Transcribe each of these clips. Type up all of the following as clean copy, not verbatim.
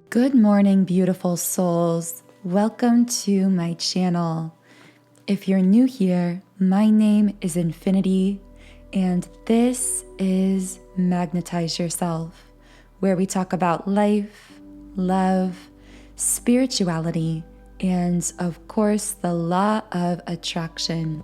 Good morning, beautiful souls. Welcome to my channel. If you're new here, my name is Infinity, and this is Magnetize Yourself, where we talk about life, love, spirituality, and of course, the law of attraction.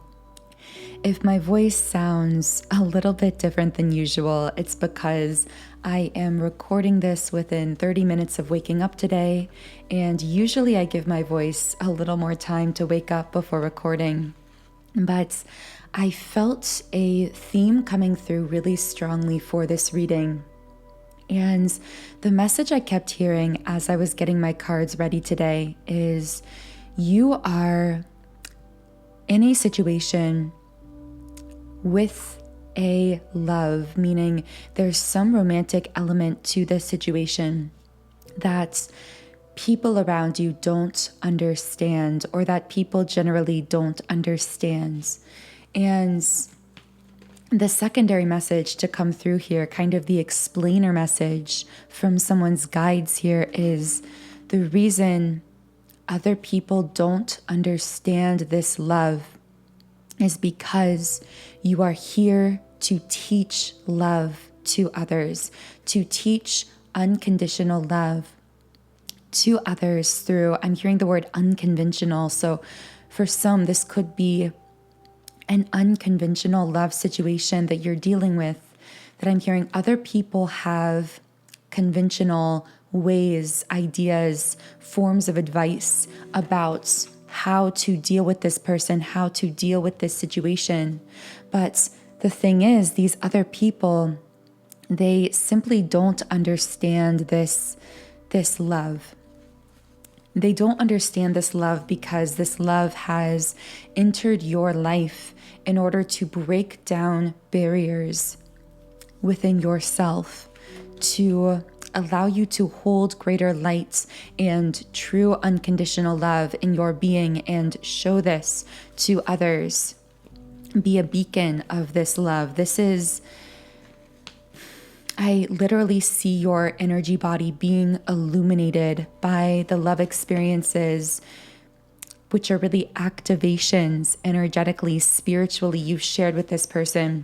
If my voice sounds a little bit different than usual, it's because I am recording this within 30 minutes of waking up today, and usually I give my voice a little more time to wake up before recording. But I felt a theme coming through really strongly for this reading. And the message I kept hearing as I was getting my cards ready today is you are in a situation with a love, meaning there's some romantic element to this situation that people around you don't understand, or that people generally don't understand. And the secondary message to come through here, kind of the explainer message from someone's guides here, is the reason other people don't understand this love is because you are here to teach love to others, to teach unconditional love to others through, I'm hearing the word unconventional. So for some, this could be an unconventional love situation that you're dealing with, that I'm hearing other people have conventional ways, ideas, forms of advice about how to deal with this person, how to deal with this situation. But the thing is, these other people, they simply don't understand this love. They don't understand this love because this love has entered your life in order to break down barriers within yourself, to allow you to hold greater light and true unconditional love in your being and show this to others. Be a beacon of this love. I literally see your energy body being illuminated by the love experiences, which are really activations energetically, spiritually you've shared with this person.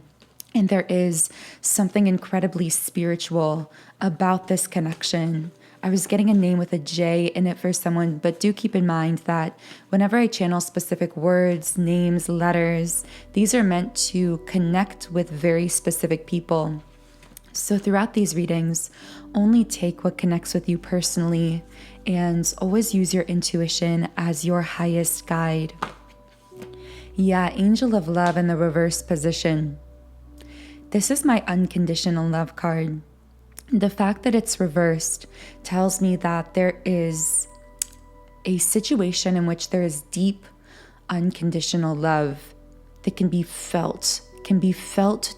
And there is something incredibly spiritual about this connection. I was getting a name with a J in it for someone, but do keep in mind that whenever I channel specific words, names, letters, these are meant to connect with very specific people. So throughout these readings, only take what connects with you personally and always use your intuition as your highest guide. Yeah, Angel of Love in the reverse position. This is my unconditional love card. The fact that it's reversed tells me that there is a situation in which there is deep, unconditional love that can be felt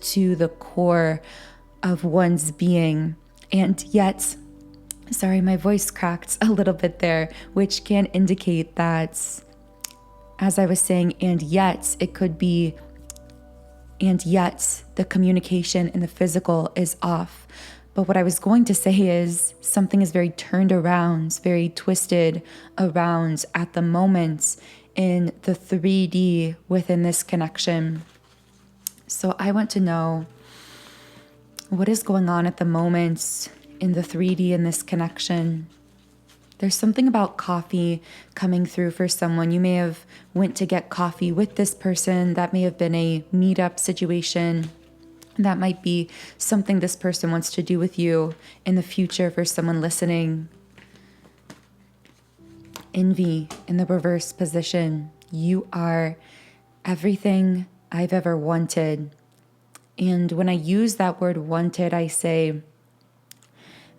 to the core of one's being. And yet, sorry, my voice cracked a little bit there, which can indicate that, as I was saying, and yet it could be, and yet the communication in the physical is off. But what I was going to say is something is very turned around, very twisted around at the moment in the 3D within this connection. So I want to know what is going on at the moment in the 3D in this connection. There's something about coffee coming through for someone. You may have went to get coffee with this person. That may have been a meetup situation. That might be something this person wants to do with you in the future for someone listening. Envy in the reverse position. You are everything I've ever wanted. And when I use that word wanted, I say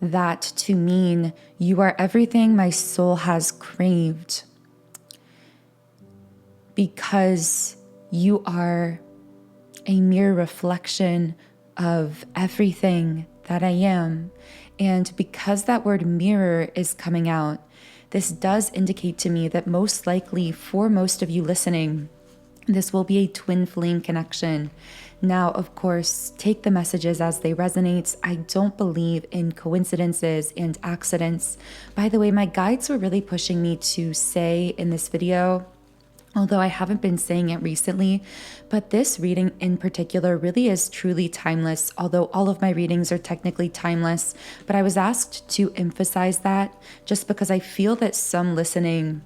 that to mean you are everything my soul has craved, because you are a mere reflection of everything that I am. And because that word mirror is coming out, this does indicate to me that most likely for most of you listening, This will be a twin flame connection. Now, of course, take the messages as they resonate. I don't believe in coincidences and accidents. By the way, my guides were really pushing me to say in this video, although I haven't been saying it recently, but this reading in particular really is truly timeless, although all of my readings are technically timeless. But I was asked to emphasize that just because I feel that some listening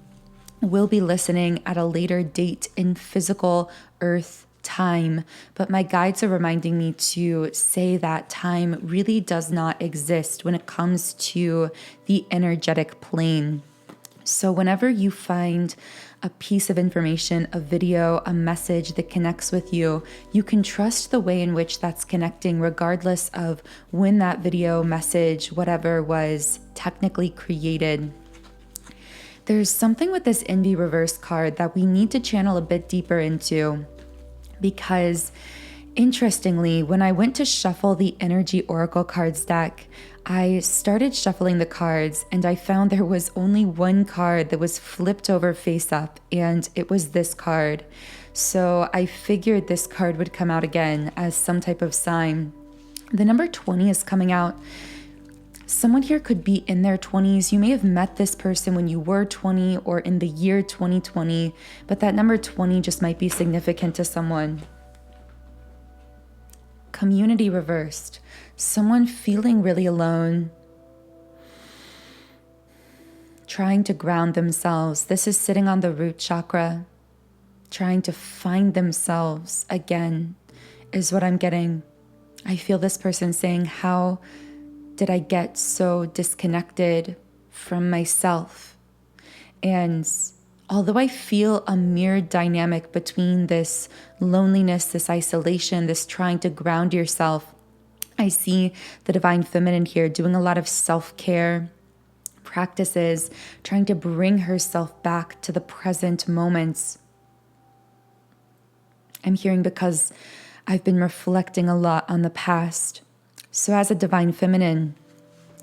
will be listening at a later date in physical earth time, but my guides are reminding me to say that time really does not exist when it comes to the energetic plane. So whenever you find a piece of information, a video, a message that connects with you, you can trust the way in which that's connecting, regardless of when that video, message, whatever was technically created. There's something with this Envy reverse card that we need to channel a bit deeper into, because interestingly, when I went to shuffle the Energy Oracle cards deck, I started shuffling the cards and I found there was only one card that was flipped over face up, and it was this card. So I figured this card would come out again as some type of sign. The number 20 is coming out. Someone here could be in their 20s. You may have met this person when you were 20 or in the year 2020, but that number 20 just might be significant to someone. Community reversed. Someone feeling really alone, trying to ground themselves. This is sitting on the root chakra, trying to find themselves again, is what I'm getting. I feel this person saying, how did I get so disconnected from myself? And although I feel a mirrored dynamic between this loneliness, this isolation, this trying to ground yourself, I see the divine feminine here doing a lot of self-care practices, trying to bring herself back to the present moments. I'm hearing because I've been reflecting a lot on the past. So as a divine feminine,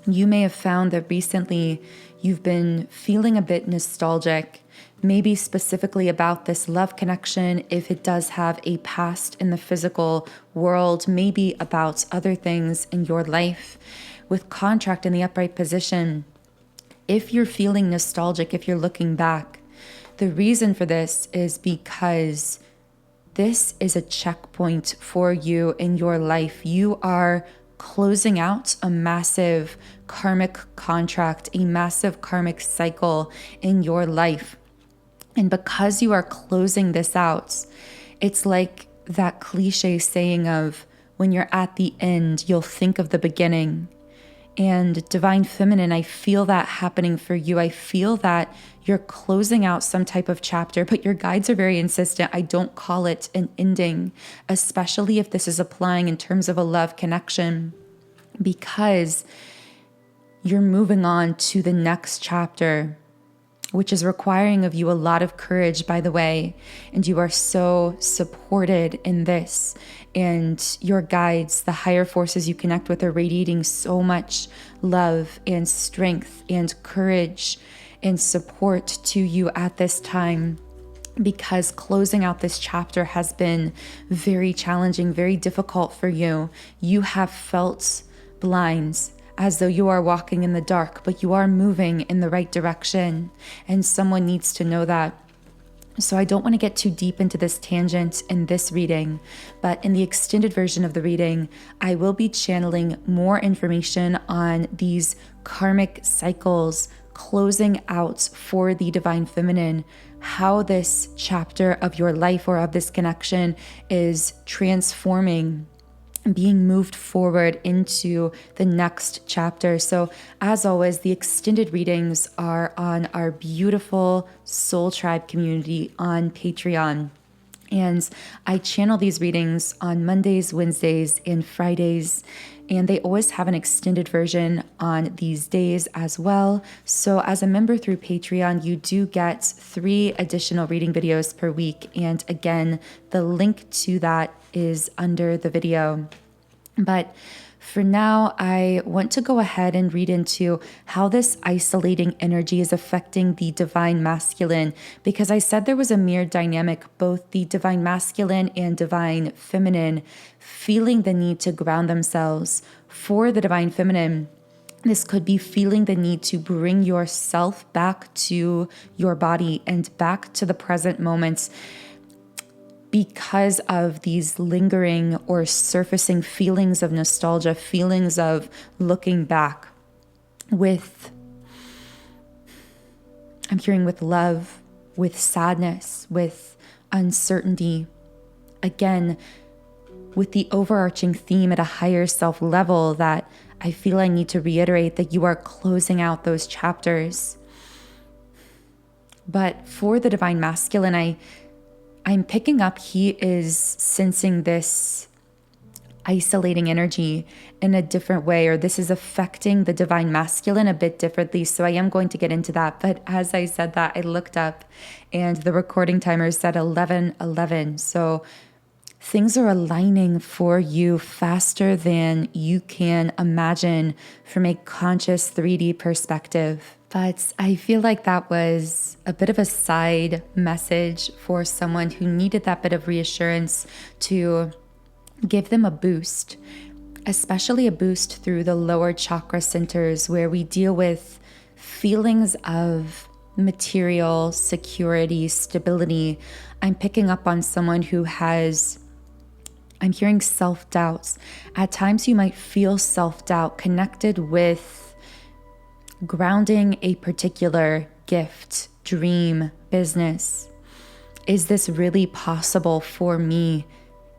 you may have found that recently you've been feeling a bit nostalgic, maybe specifically about this love connection, if it does have a past in the physical world, maybe about other things in your life. With contract in the upright position, if you're feeling nostalgic, if you're looking back, the reason for this is because this is a checkpoint for you in your life. You are closing out a massive karmic contract, a massive karmic cycle in your life. And because you are closing this out, it's like that cliche saying of, when you're at the end, you'll think of the beginning. And divine feminine, I feel that happening for you. I feel that you're closing out some type of chapter, but your guides are very insistent. I don't call it an ending, especially if this is applying in terms of a love connection, because you're moving on to the next chapter, which is requiring of you a lot of courage, by the way. And you are so supported in this. And your guides, the higher forces you connect with, are radiating so much love and strength and courage and support to you at this time, because closing out this chapter has been very challenging, very difficult for you. You have felt blind, as though you are walking in the dark, but you are moving in the right direction, and someone needs to know that. So I don't want to get too deep into this tangent in this reading, but in the extended version of the reading, I will be channeling more information on these karmic cycles closing out for the divine feminine, how this chapter of your life or of this connection is transforming, being moved forward into the next chapter. So as always, the extended readings are on our beautiful Soul Tribe community on Patreon. And I channel these readings on Mondays, Wednesdays, and Fridays. And they always have an extended version on these days as well. So as a member through Patreon, you do get 3 additional reading videos per week. And again, the link to that is under the video. But For now, I want to go ahead and read into how this isolating energy is affecting the divine masculine, because I said there was a mirror dynamic, both the divine masculine and divine feminine feeling the need to ground themselves. For the divine feminine, this could be feeling the need to bring yourself back to your body and back to the present moments, because of these lingering or surfacing feelings of nostalgia, feelings of looking back I'm hearing with love, with sadness, with uncertainty. Again, with the overarching theme at a higher self level that I feel I need to reiterate that you are closing out those chapters. But for the divine masculine, I'm picking up he is sensing this isolating energy in a different way, or this is affecting the divine masculine a bit differently. So I am going to get into that. But as I said that, I looked up and the recording timer said 11:11. So things are aligning for you faster than you can imagine from a conscious 3D perspective. But I feel like that was a bit of a side message for someone who needed that bit of reassurance to give them a boost, especially a boost through the lower chakra centers where we deal with feelings of material security, stability. I'm picking up on someone who I'm hearing self-doubts. At times you might feel self-doubt connected with grounding a particular gift, dream, business. Is this really possible for me?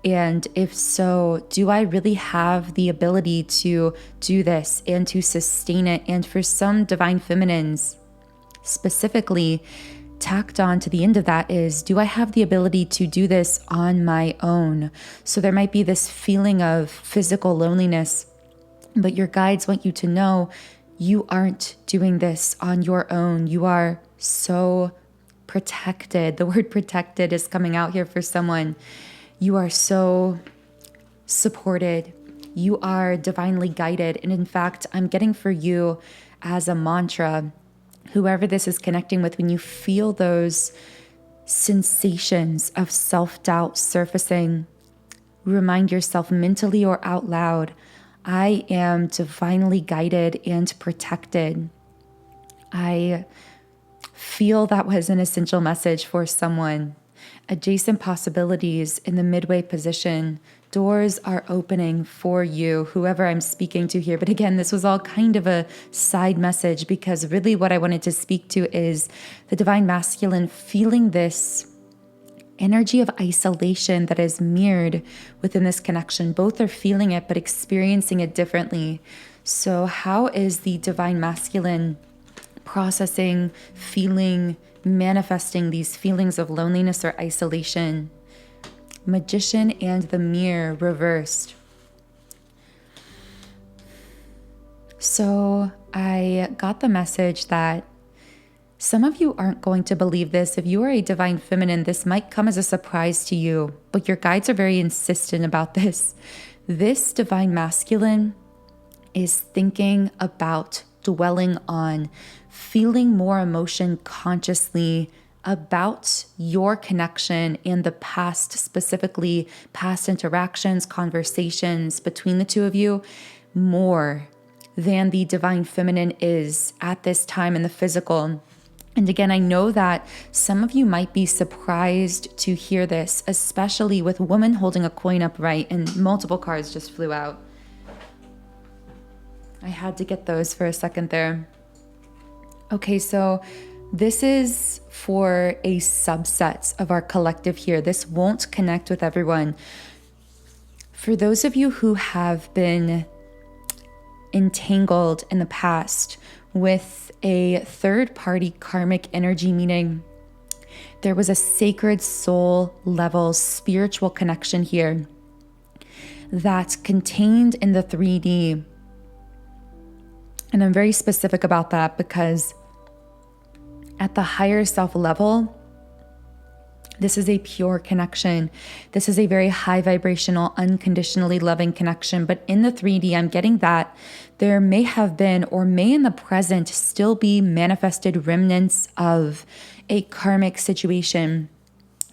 And if so, do I really have the ability to do this and to sustain it? And for some divine feminines, specifically, tacked on to the end of that is, do I have the ability to do this on my own? So there might be this feeling of physical loneliness, but your guides want you to know you aren't doing this on your own. You are so protected. The word protected is coming out here for someone. You are so supported. You are divinely guided. And in fact, I'm getting for you as a mantra, whoever this is connecting with, when you feel those sensations of self-doubt surfacing, remind yourself mentally or out loud, I am divinely guided and protected. I feel that was an essential message for someone. Adjacent possibilities in the midway position. Doors are opening for you, whoever I'm speaking to here. But again, this was all kind of a side message, because really what I wanted to speak to is the divine masculine feeling this energy of isolation that is mirrored within this connection. Both are feeling it, but experiencing it differently. So how is the divine masculine processing, feeling, manifesting these feelings of loneliness or isolation? Magician and the mirror reversed. So I got the message that some of you aren't going to believe this. If you are a divine feminine, this might come as a surprise to you, but your guides are very insistent about this. This divine masculine is thinking about, dwelling on, feeling more emotion consciously about your connection and the past, specifically past interactions, conversations between the two of you, more than the divine feminine is at this time in the physical. And again, I know that some of you might be surprised to hear this, especially with woman holding a coin upright, and multiple cards just flew out. I had to get those for a second there. Okay, so this is for a subset of our collective here. This won't connect with everyone. For those of you who have been entangled in the past with a third-party karmic energy, meaning there was a sacred soul level spiritual connection here that's contained in the 3D. And I'm very specific about that because at the higher self level, This is a pure connection. This is a very high vibrational, unconditionally loving connection. But in the 3D, I'm getting that there may have been, or may in the present still be, manifested remnants of a karmic situation.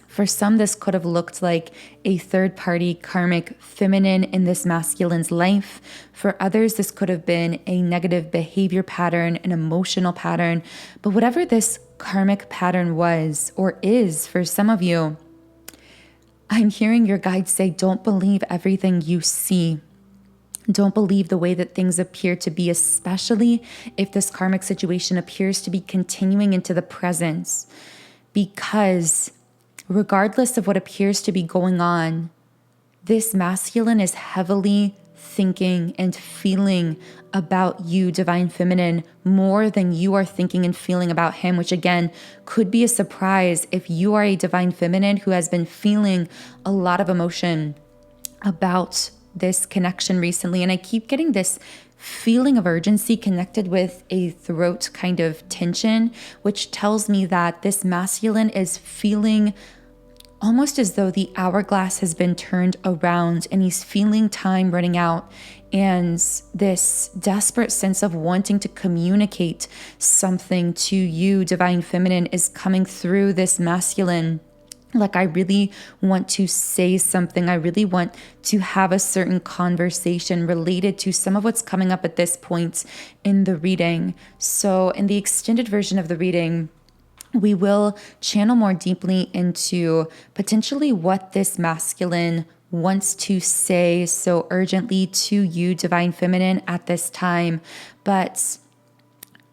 For some, this could have looked like a third-party karmic feminine in this masculine's life. For others, this could have been a negative behavior pattern, an emotional pattern. But whatever this karmic pattern was or is for some of you, I'm hearing your guides say, don't believe everything you see. Don't believe the way that things appear to be, especially if this karmic situation appears to be continuing into the present. Because regardless of what appears to be going on, this masculine is heavily thinking and feeling about you, divine feminine, more than you are thinking and feeling about him, which again could be a surprise if you are a divine feminine who has been feeling a lot of emotion about this connection recently. And I keep getting this feeling of urgency connected with a throat kind of tension, which tells me that this masculine is feeling almost as though the hourglass has been turned around and he's feeling time running out, and this desperate sense of wanting to communicate something to you, divine feminine, is coming through this masculine. Like, I really want to say something. I really want to have a certain conversation related to some of what's coming up at this point in the reading. So in the extended version of the reading, we will channel more deeply into potentially what this masculine wants to say so urgently to you, divine feminine, at this time. But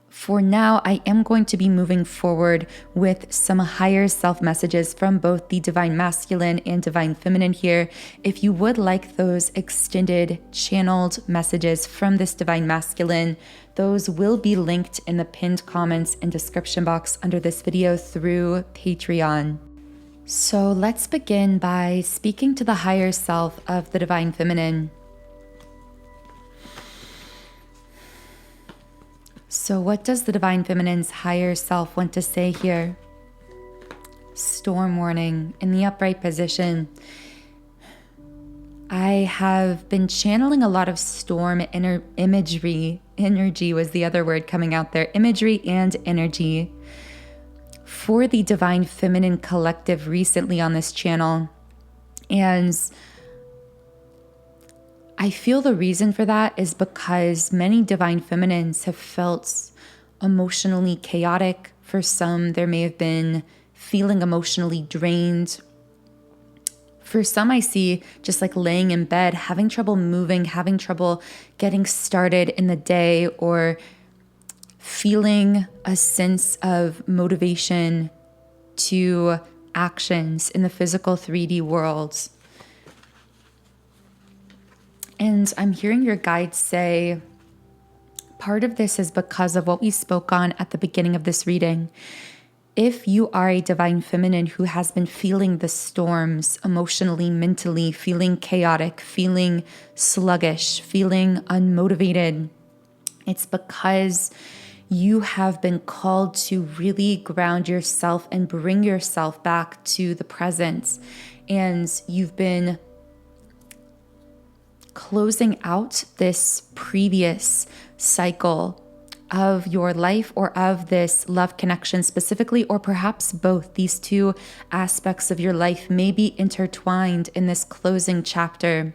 for now, I am going to be moving forward with some higher self messages from both the divine masculine and divine feminine here. If you would like those extended channeled messages from this divine masculine, those will be linked in the pinned comments and description box under this video through Patreon. So let's begin by speaking to the higher self of the divine feminine. So what does the divine feminine's higher self want to say here? Storm warning in the upright position. I have been channeling a lot of storm imagery. Energy was the other word coming out there. Imagery and energy for the divine feminine collective recently on this channel. And I feel the reason for that is because many divine feminines have felt emotionally chaotic. For some, there may have been feeling emotionally drained. For some, I see just like laying in bed, having trouble moving, having trouble getting started in the day, or feeling a sense of motivation to actions in the physical 3D world. And I'm hearing your guides say, part of this is because of what we spoke on at the beginning of this reading. If you are a divine feminine who has been feeling the storms emotionally, mentally, feeling chaotic, feeling sluggish, feeling unmotivated, it's because you have been called to really ground yourself and bring yourself back to the present. And you've been closing out this previous cycle of your life, or of this love connection specifically, or perhaps both. These two aspects of your life may be intertwined in this closing chapter.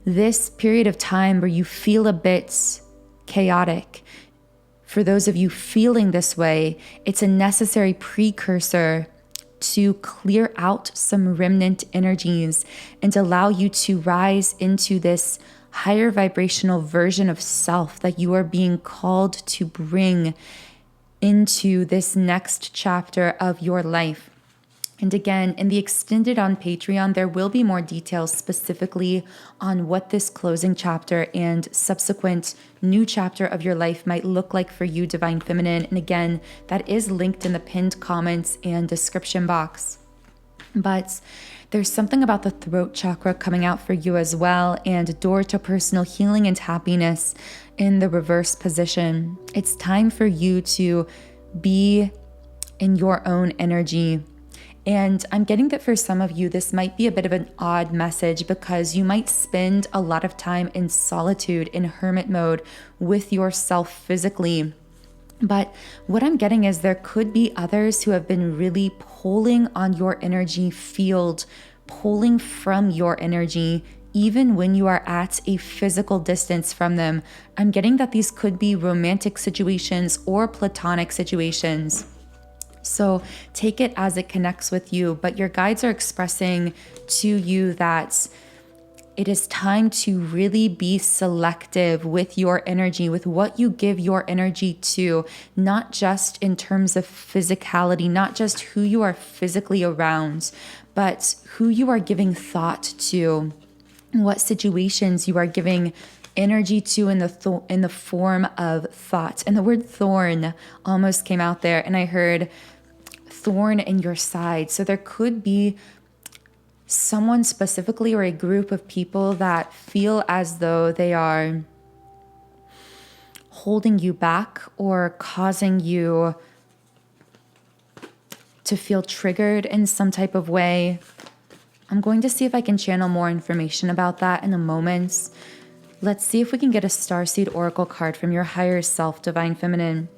This period of time where you feel a bit chaotic, for those of you feeling this way, it's a necessary precursor to clear out some remnant energies and allow you to rise into this higher vibrational version of self that you are being called to bring into this next chapter of your life. And again, in the extended on Patreon, there will be more details specifically on what this closing chapter and subsequent new chapter of your life might look like for you, divine feminine. And again, that is linked in the pinned comments and description box. But there's something about the throat chakra coming out for you as well, and door to personal healing and happiness in the reverse position. It's time for you to be in your own energy And I'm getting that for some of you, this might be a bit of an odd message because you might spend a lot of time in solitude, in hermit mode with yourself physically. But what I'm getting is there could be others who have been really pulling on your energy field, pulling from your energy, even when you are at a physical distance from them. I'm getting that these could be romantic situations or platonic situations. So take it as it connects with you, but your guides are expressing to you that it is time to really be selective with your energy, with what you give your energy to, not just in terms of physicality, not just who you are physically around, but who you are giving thought to, what situations you are giving energy to in the form of thought. And the word thorn almost came out there, and I heard thorn in your side. So there could be someone specifically or a group of people that feel as though they are holding you back or causing you to feel triggered in some type of way. I'm going to see if I can channel more information about that in a moment. Let's see if we can get a starseed oracle card from your higher self, Divine Feminine.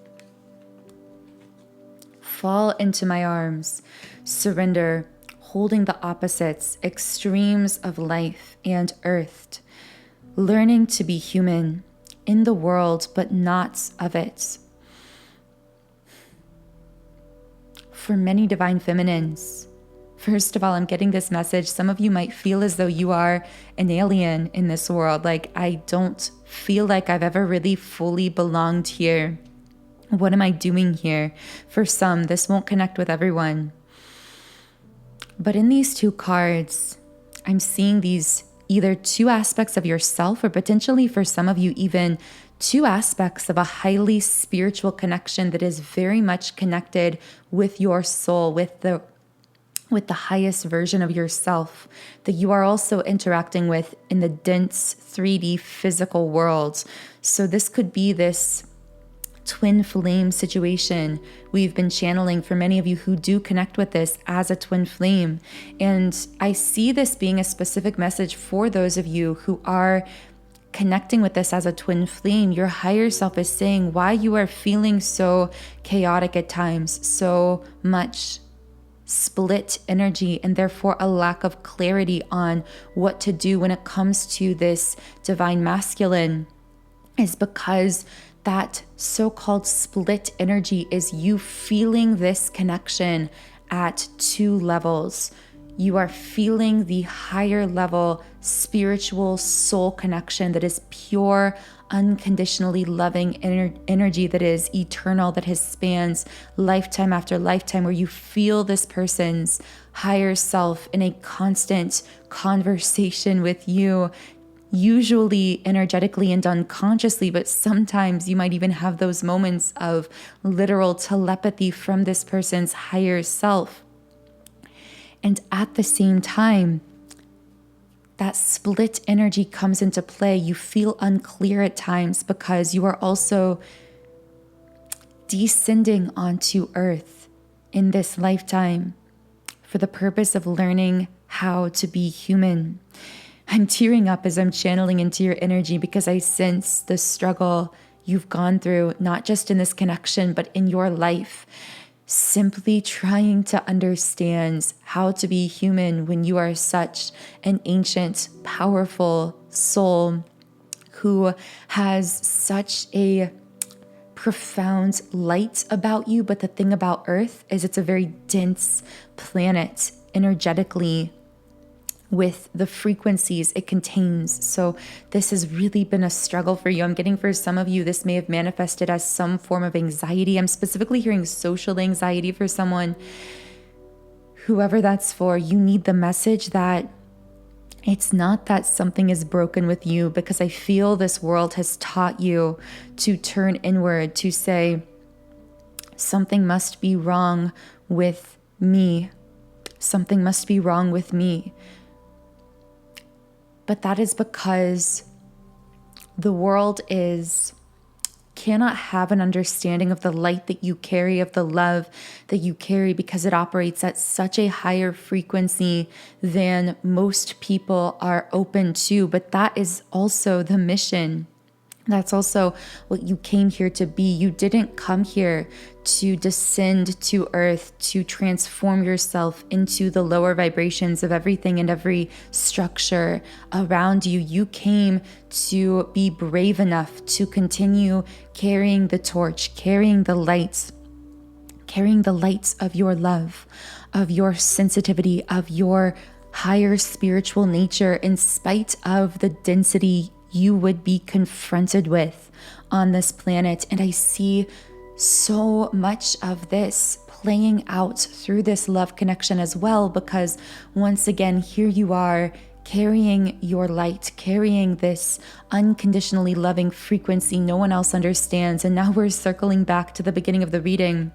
Fall into my arms, surrender, holding the opposites, extremes of life and earth, learning to be human in the world, but not of it. For many Divine Feminines, first of all, I'm getting this message. Some of you might feel as though you are an alien in this world. Like, I don't feel like I've ever really fully belonged here. What am I doing here? For some, this won't connect with everyone. But in these two cards, I'm seeing these either two aspects of yourself, or potentially for some of you, even two aspects of a highly spiritual connection that is very much connected with your soul, with the highest version of yourself that you are also interacting with in the dense 3D physical world. So this could be this twin flame situation we've been channeling for many of you who do connect with this as a twin flame. And I see this being a specific message for those of you who are connecting with this as a twin flame. Your higher self is saying why you are feeling so chaotic at times, so much split energy, and therefore a lack of clarity on what to do when it comes to this divine masculine, is because that so-called split energy is you feeling this connection at two levels. You are feeling the higher level spiritual soul connection that is pure, unconditionally loving energy that is eternal, that has spans lifetime after lifetime, where you feel this person's higher self in a constant conversation with you, usually energetically and unconsciously, but sometimes you might even have those moments of literal telepathy from this person's higher self. And at the same time, that split energy comes into play. You feel unclear at times because you are also descending onto earth in this lifetime for the purpose of learning how to be human. I'm tearing up as I'm channeling into your energy because I sense the struggle you've gone through, not just in this connection, but in your life. Simply trying to understand how to be human when you are such an ancient, powerful soul who has such a profound light about you. But the thing about Earth is it's a very dense planet energetically, with the frequencies it contains. So this has really been a struggle for you. I'm getting for some of you, this may have manifested as some form of anxiety. I'm specifically hearing social anxiety for someone. Whoever that's for, you need the message that it's not that something is broken with you, because I feel this world has taught you to turn inward, to say, something must be wrong with me. Something must be wrong with me. But that is because the world is cannot have an understanding of the light that you carry, of the love that you carry, because it operates at such a higher frequency than most people are open to. But that is also the mission. That's also what you came here to be. You didn't come here to descend to earth, to transform yourself into the lower vibrations of everything and every structure around you. You came to be brave enough to continue carrying the torch, carrying the lights of your love, of your sensitivity, of your higher spiritual nature, in spite of the density you would be confronted with on this planet. And I see so much of this playing out through this love connection as well, because once again, here you are carrying your light, carrying this unconditionally loving frequency no one else understands. And now we're circling back to the beginning of the reading.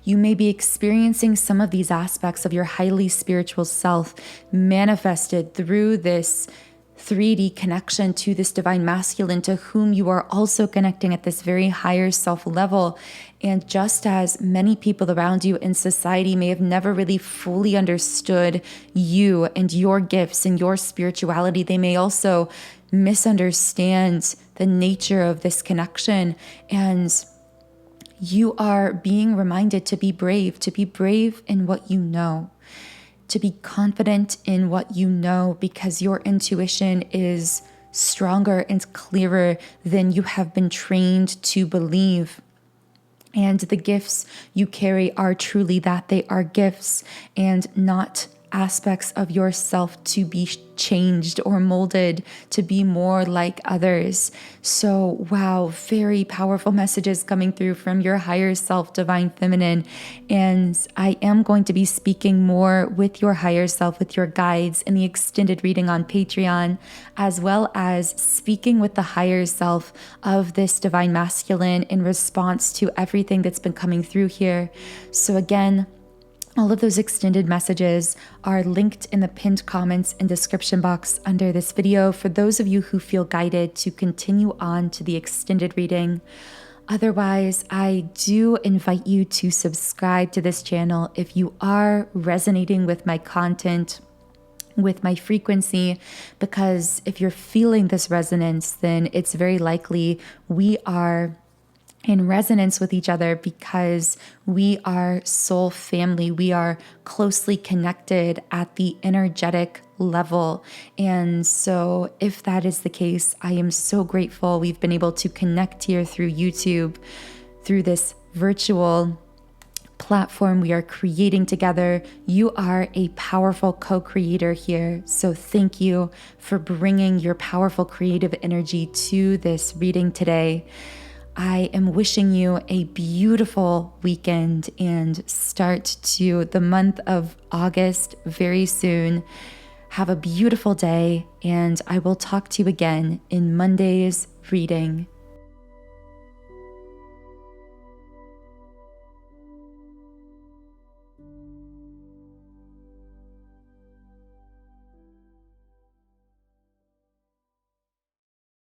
You may be experiencing some of these aspects of your highly spiritual self manifested through this 3D connection to this divine masculine, to whom you are also connecting at this very higher self level. And just as many people around you in society may have never really fully understood you and your gifts and your spirituality, they may also misunderstand the nature of this connection. And you are being reminded to be brave in what you know, to be confident in what you know, because your intuition is stronger and clearer than you have been trained to believe. And the gifts you carry are truly that. They are gifts and not aspects of yourself to be changed or molded to be more like others. So, wow, very powerful messages coming through from your higher self, divine feminine. And I am going to be speaking more with your higher self, with your guides in the extended reading on Patreon, as well as speaking with the higher self of this divine masculine in response to everything that's been coming through here. So again, all of those extended messages are linked in the pinned comments and description box under this video for those of you who feel guided to continue on to the extended reading. Otherwise, I do invite you to subscribe to this channel if you are resonating with my content, with my frequency, because if you're feeling this resonance, then it's very likely we are in resonance with each other, because we are soul family. We are closely connected at the energetic level. And so if that is the case, I am so grateful we've been able to connect here through YouTube, through this virtual platform we are creating together. You are a powerful co-creator here. So thank you for bringing your powerful creative energy to this reading today. I am wishing you a beautiful weekend and start to the month of August very soon. Have a beautiful day, and I will talk to you again in Monday's reading.